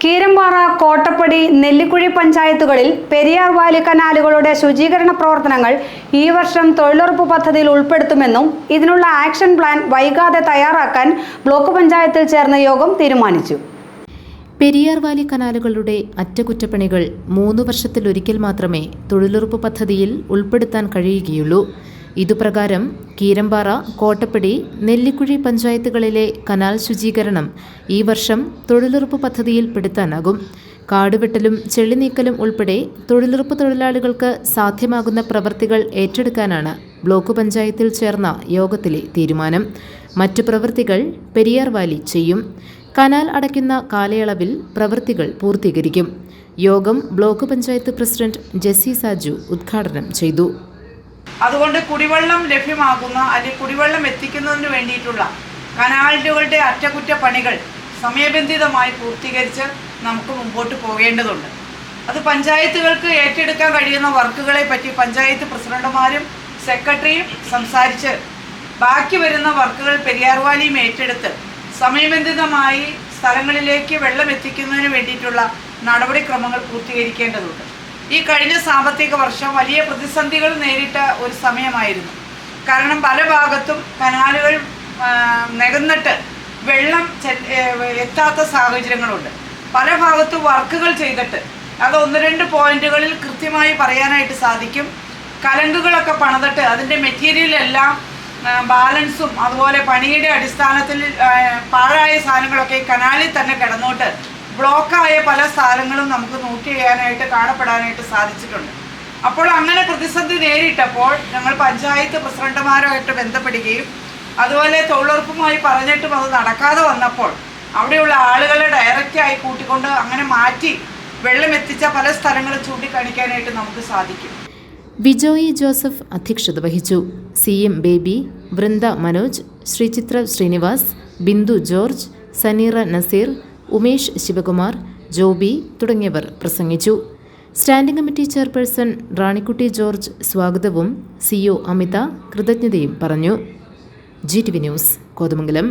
കീരമ്പാറ, കോട്ടപ്പടി, നെല്ലിക്കുഴി പഞ്ചായത്തുകളിൽ പെരിയാർ വാലി കനാലുകളുടെ ശുചീകരണ പ്രവർത്തനങ്ങൾ ഈ വർഷം തൊഴിലുറപ്പ് പദ്ധതിയിൽ ഉൾപ്പെടുത്തുമെന്നും ഇതിനുള്ള ആക്ഷൻ പ്ലാൻ വൈകാതെ തയ്യാറാക്കാൻ ബ്ലോക്ക് പഞ്ചായത്തിൽ ചേർന്ന യോഗം തീരുമാനിച്ചു. പെരിയാർ വാലി കനാലുകളുടെ അറ്റകുറ്റപ്പണികൾ 3 വർഷത്തിലൊരിക്കൽ മാത്രമേ തൊഴിലുറപ്പ് പദ്ധതിയിൽ ഉൾപ്പെടുത്താൻ കഴിയുകയുള്ളൂ. ഇതുപ്രകാരം കീരമ്പാറ, കോട്ടപ്പടി, നെല്ലിക്കുഴി പഞ്ചായത്തുകളിലെ കനാൽ ശുചീകരണം ഈ വർഷം തൊഴിലുറപ്പ് പദ്ധതിയിൽ പെടുത്താനാകും. കാടുവെട്ടലും ചെളിനീക്കലും ഉൾപ്പെടെ തൊഴിലുറപ്പ് തൊഴിലാളികൾക്ക് സാധ്യമാകുന്ന പ്രവൃത്തികൾ ഏറ്റെടുക്കാനാണ് ബ്ലോക്ക് പഞ്ചായത്തിൽ ചേർന്ന യോഗത്തിലെ തീരുമാനം. മറ്റു പ്രവൃത്തികൾ പെരിയാർ വാലി ചെയ്യും. കനാൽ അടയ്ക്കുന്ന കാലയളവിൽ പ്രവൃത്തികൾ പൂർത്തീകരിക്കും. യോഗം ബ്ലോക്ക് പഞ്ചായത്ത് പ്രസിഡന്റ് ജെസ്സി സാജു ഉദ്ഘാടനം ചെയ്തു. അതുകൊണ്ട് കുടിവെള്ളം ലഭ്യമാകുന്ന അല്ലെങ്കിൽ കുടിവെള്ളം എത്തിക്കുന്നതിന് വേണ്ടിയിട്ടുള്ള കനാലുകളുടെ അറ്റകുറ്റപ്പണികൾ സമയബന്ധിതമായി പൂർത്തീകരിച്ച് നമുക്ക് മുമ്പോട്ട് പോകേണ്ടതുണ്ട്. അത് പഞ്ചായത്തുകൾക്ക് ഏറ്റെടുക്കാൻ കഴിയുന്ന വർക്കുകളെ പറ്റി പഞ്ചായത്ത് പ്രസിഡന്റുമാരും സെക്രട്ടറിയും സംസാരിച്ച് ബാക്കി വരുന്ന വർക്കുകൾ പെരിയാർ വാലിയും ഏറ്റെടുത്ത് സമയബന്ധിതമായി സ്ഥലങ്ങളിലേക്ക് വെള്ളം എത്തിക്കുന്നതിന് വേണ്ടിയിട്ടുള്ള നടപടിക്രമങ്ങൾ പൂർത്തീകരിക്കേണ്ടതുണ്ട്. ഈ കഴിഞ്ഞ സാമ്പത്തിക വർഷം വലിയ പ്രതിസന്ധികൾ നേരിട്ട ഒരു സമയമായിരുന്നു. കാരണം പല ഭാഗത്തും കനാലുകൾ നികന്നിട്ട് വെള്ളം എത്താത്ത സാഹചര്യങ്ങളുണ്ട്. പല ഭാഗത്തും വർക്കുകൾ ചെയ്തിട്ട് അത് 1-2 പോയിന്റുകളിൽ കൃത്യമായി പറയാനായിട്ട് സാധിക്കും. കലങ്കുകളൊക്കെ പണിതിട്ട് അതിൻ്റെ മെറ്റീരിയലെല്ലാം ബാലൻസും അതുപോലെ പണിയുടെ അടിസ്ഥാനത്തിൽ പാഴായ സാധനങ്ങളൊക്കെ കനാലിൽ തന്നെ കിടന്നോട്ട് ബ്ലോക്കായ പല സ്ഥലങ്ങളും നമുക്ക് നോട്ട് ചെയ്യാനായിട്ട് കാണപ്പെടാനായിട്ട് സാധിച്ചിട്ടുണ്ട്. അപ്പോൾ അങ്ങനെ പ്രതിസന്ധി നേരിട്ടപ്പോൾ ഞങ്ങൾ പഞ്ചായത്ത് പ്രസിഡന്റുമാരുമായിട്ട് ബന്ധപ്പെടുകയും അതുപോലെ തൊഴിലുറപ്പുമായി പറഞ്ഞിട്ടും അത് നടക്കാതെ വന്നപ്പോൾ അവിടെയുള്ള ആളുകളെ ഡയറക്റ്റായി കൂട്ടിക്കൊണ്ട് അങ്ങനെ മാറ്റി വെള്ളം എത്തിച്ച പല സ്ഥലങ്ങളും ചൂണ്ടിക്കാണിക്കാനായിട്ട് നമുക്ക് സാധിക്കും. വിജോയി ജോസഫ് അധ്യക്ഷത വഹിച്ചു. CM ബേബി, വൃന്ദ മനോജ്, ശ്രീചിത്ര ശ്രീനിവാസ്, ബിന്ദു ജോർജ്, സനീറ നസീർ, ഉമേഷ് ശിവകുമാർ, ജോബി തുടങ്ങിയവർ പ്രസംഗിച്ചു. Standing committee chairperson Ranikutty George സ്വാഗതവും CO അമിത കൃതജ്ഞതയും പറഞ്ഞു. GTV news, Kothamangalam.